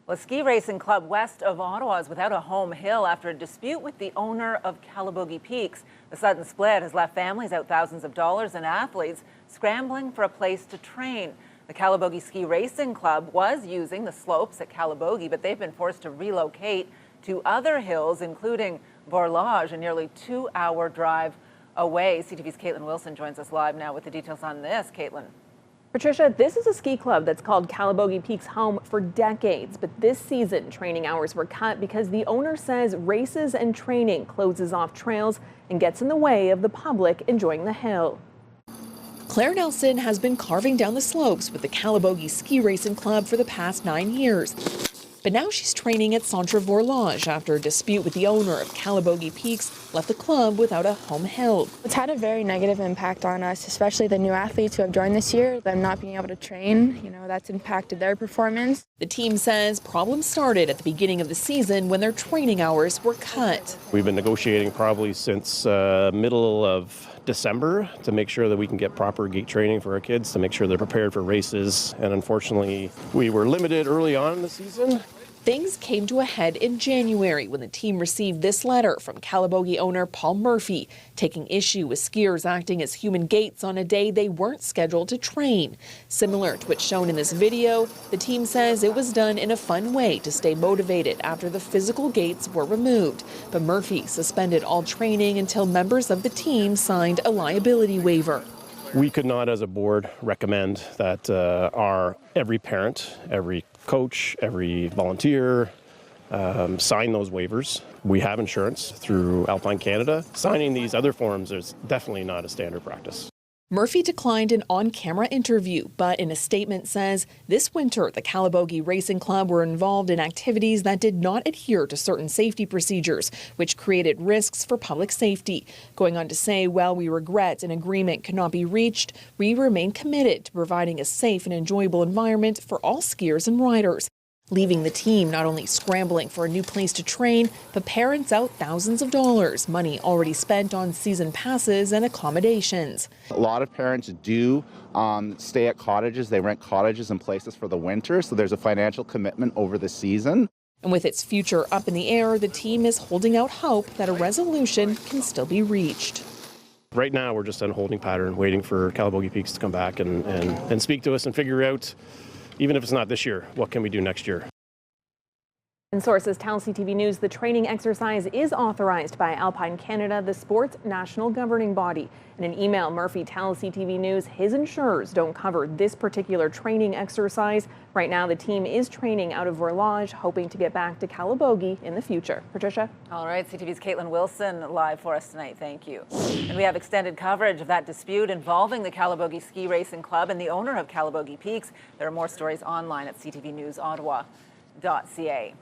Well, a ski racing club west of Ottawa is without a home hill after a dispute with the owner of Calabogie Peaks. The sudden split has left families out thousands of dollars and athletes scrambling for a place to train. The Calabogie Ski Racing Club was using the slopes at Calabogie, but they've been forced to relocate to other hills, including Vorlage, a nearly 2-hour drive away. CTV's Katelyn Wilson joins us live now with the details on this. Katelyn. Patricia, this is a ski club that's called Calabogie Peaks home for decades, but this season training hours were cut because the owner says races and training closes off trails and gets in the way of the public enjoying the hill. Claire Nelson has been carving down the slopes with the Calabogie Ski Racing Club for the past 9 years. But now she's training at Centre Vorlage after a dispute with the owner of Calabogie Peaks left the club without a home hill. It's had a very negative impact on us, especially the new athletes who have joined this year. Them not being able to train, that's impacted their performance. The team says problems started at the beginning of the season when their training hours were cut. We've been negotiating probably since middle of December to make sure that we can get proper gate training for our kids, to make sure they're prepared for races. And unfortunately, we were limited early on in the season. Things came to a head in January when the team received this letter from Calabogie owner Paul Murphy, taking issue with skiers acting as human gates on a day they weren't scheduled to train. Similar to what's shown in this video, the team says it was done in a fun way to stay motivated after the physical gates were removed. But Murphy suspended all training until members of the team signed a liability waiver. We could not, as a board, recommend that every parent, every coach, every volunteer sign those waivers. We have insurance through Alpine Canada. Signing these other forms is definitely not a standard practice. Murphy declined an on-camera interview, but in a statement says this winter the Calabogie Racing Club were involved in activities that did not adhere to certain safety procedures, which created risks for public safety. Going on to say, while we regret an agreement could not be reached, we remain committed to providing a safe and enjoyable environment for all skiers and riders. Leaving the team not only scrambling for a new place to train, but parents out thousands of dollars, money already spent on season passes and accommodations. A lot of parents do stay at cottages. They rent cottages and places for the winter, so there's a financial commitment over the season. And with its future up in the air, the team is holding out hope that a resolution can still be reached. Right now, we're just on a holding pattern, waiting for Calabogie Peaks to come back and speak to us and figure out, even if it's not this year, what can we do next year? And sources tell CTV News the training exercise is authorized by Alpine Canada, the sport's national governing body. In an email, Murphy tells CTV News his insurers don't cover this particular training exercise. Right now, the team is training out of Vorlage, hoping to get back to Calabogie in the future. Patricia? All right, CTV's Katelyn Wilson live for us tonight. Thank you. And we have extended coverage of that dispute involving the Calabogie Ski Racing Club and the owner of Calabogie Peaks. There are more stories online at ctvnewsottawa.ca.